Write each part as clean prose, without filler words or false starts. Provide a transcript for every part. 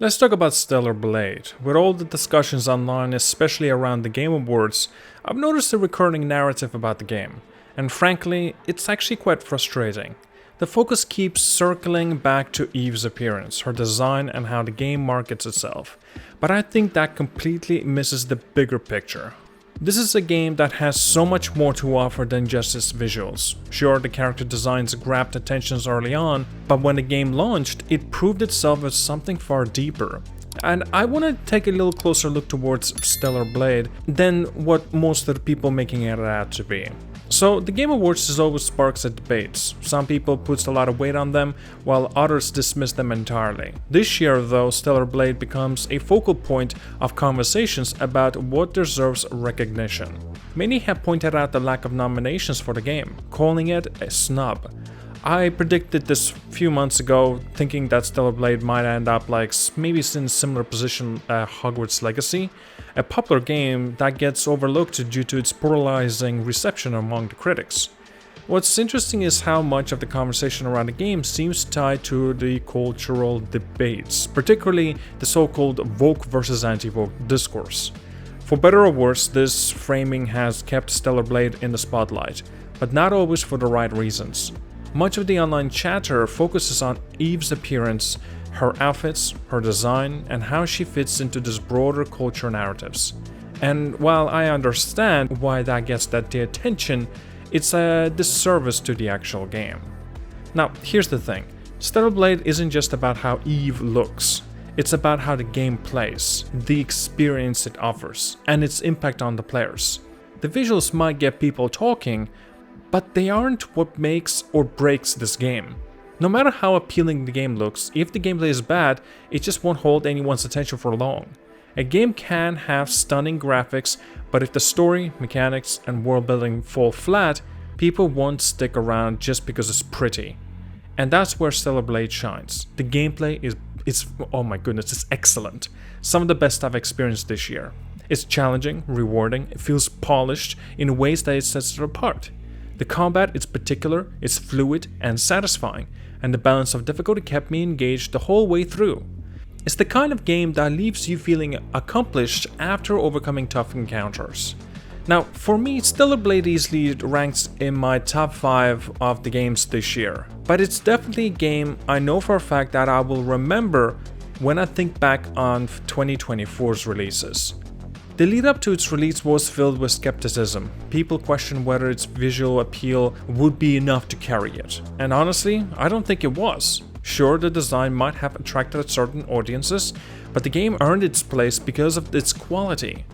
Let's talk about Stellar Blade. With all the discussions online, especially around the Game Awards, I've noticed a recurring narrative about the game. And frankly, it's actually quite frustrating. The focus keeps circling back to Eve's appearance, her design, and how the game markets itself. But I think that completely misses the bigger picture. This is a game that has so much more to offer than just its visuals. Sure, the character designs grabbed attentions early on, but when the game launched, it proved itself as something far deeper. And I want to take a little closer look towards Stellar Blade than what most of the people making it out to be. So, the Game Awards always sparks debates. Some people put a lot of weight on them, while others dismiss them entirely. This year, though, Stellar Blade becomes a focal point of conversations about what deserves recognition. Many have pointed out the lack of nominations for the game, calling it a snub. I predicted this a few months ago, thinking that Stellar Blade might end up like maybe in a similar position Hogwarts Legacy, a popular game that gets overlooked due to its polarizing reception among the critics. What's interesting is how much of the conversation around the game seems tied to the cultural debates, particularly the so-called woke versus anti-woke discourse. For better or worse, this framing has kept Stellar Blade in the spotlight, but not always for the right reasons. Much of the online chatter focuses on Eve's appearance, her outfits, her design, and how she fits into this broader culture narratives. And while I understand why that gets the attention, it's a disservice to the actual game. Now, here's the thing. Stellar Blade isn't just about how Eve looks. It's about how the game plays, the experience it offers, and its impact on the players. The visuals might get people talking, but they aren't what makes or breaks this game. No matter how appealing the game looks, if the gameplay is bad, it just won't hold anyone's attention for long. A game can have stunning graphics, but if the story, mechanics, and world building fall flat, people won't stick around just because it's pretty. And that's where Stellar Blade shines. The gameplay is oh my goodness, it's excellent. Some of the best I've experienced this year. It's challenging, rewarding, it feels polished in ways that it sets it apart. The combat is particular, it's fluid and satisfying, and the balance of difficulty kept me engaged the whole way through. It's the kind of game that leaves you feeling accomplished after overcoming tough encounters. Now, for me, Stellar Blade easily ranks in my top 5 of the games this year, but it's definitely a game I know for a fact that I will remember when I think back on 2024's releases. The lead up to its release was filled with skepticism. People questioned whether its visual appeal would be enough to carry it. And honestly, I don't think it was. Sure, the design might have attracted certain audiences, but the game earned its place because of its quality.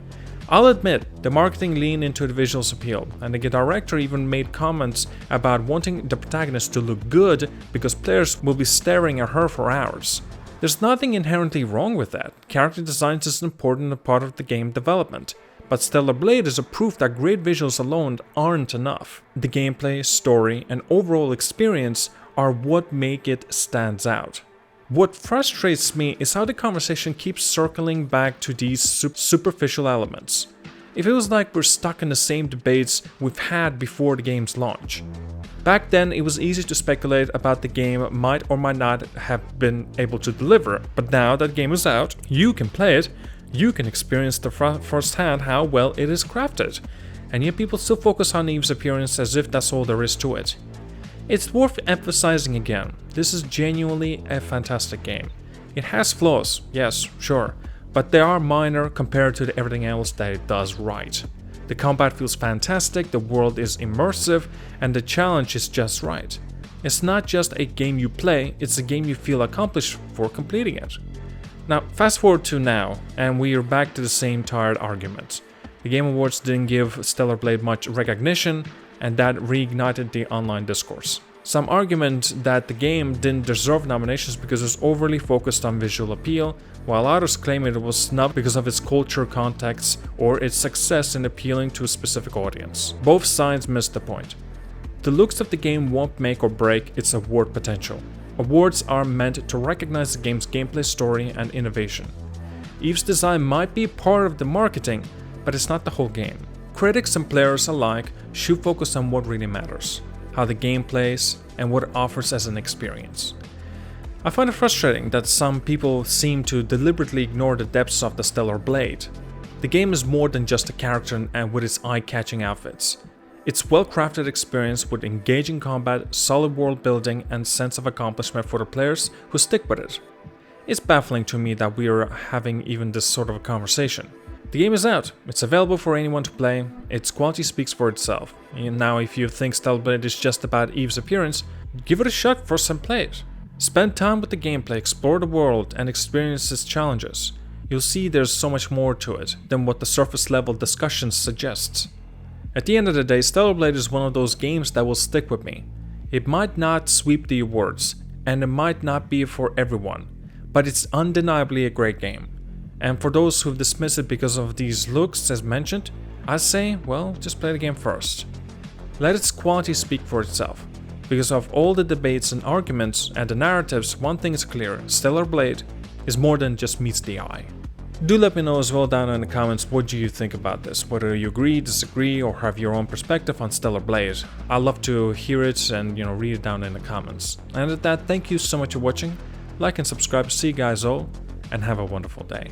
I'll admit, the marketing leaned into the visual's appeal, and the director even made comments about wanting the protagonist to look good because players will be staring at her for hours. There's nothing inherently wrong with that. Character design is an important part of the game development. But Stellar Blade is a proof that great visuals alone aren't enough. The gameplay, story, and overall experience are what make it stand out. What frustrates me is how the conversation keeps circling back to these superficial elements. It feels like we're stuck in the same debates we've had before the game's launch. Back then, it was easy to speculate about the game might or might not have been able to deliver, but now that the game is out, you can play it, you can experience firsthand how well it is crafted, and yet people still focus on Eve's appearance as if that's all there is to it. It's worth emphasizing again, this is genuinely a fantastic game. It has flaws, yes, sure, but they are minor compared to everything else that it does right. The combat feels fantastic, the world is immersive, and the challenge is just right. It's not just a game you play, it's a game you feel accomplished for completing it. Now, fast forward to now, and we are back to the same tired argument. The Game Awards didn't give Stellar Blade much recognition, and that reignited the online discourse. Some argument that the game didn't deserve nominations because it was overly focused on visual appeal, while others claim it was snubbed because of its cultural context or its success in appealing to a specific audience. Both sides missed the point. The looks of the game won't make or break its award potential. Awards are meant to recognize the game's gameplay, story, and innovation. Eve's design might be part of the marketing, but it's not the whole game. Critics and players alike should focus on what really matters, how the game plays, and what it offers as an experience. I find it frustrating that some people seem to deliberately ignore the depths of the Stellar Blade. The game is more than just a character and with its eye-catching outfits. It's a well-crafted experience with engaging combat, solid world building, and sense of accomplishment for the players who stick with it. It's baffling to me that we are having even this sort of a conversation. The game is out, it's available for anyone to play, its quality speaks for itself. And now if you think Stellar Blade is just about Eve's appearance, give it a shot for some play it. Spend time with the gameplay, explore the world, and experience its challenges. You'll see there's so much more to it than what the surface level discussions suggest. At the end of the day, Stellar Blade is one of those games that will stick with me. It might not sweep the awards, and it might not be for everyone, but it's undeniably a great game. And for those who dismiss it because of these looks as mentioned, I say, well, just play the game first. Let its quality speak for itself. Because of all the debates and arguments and the narratives, one thing is clear, Stellar Blade is more than just meets the eye. Do let me know as well down in the comments what do you think about this, whether you agree, disagree, or have your own perspective on Stellar Blade. I'd love to hear it and read it down in the comments. And with that, thank you so much for watching, like and subscribe, see you guys all, and have a wonderful day.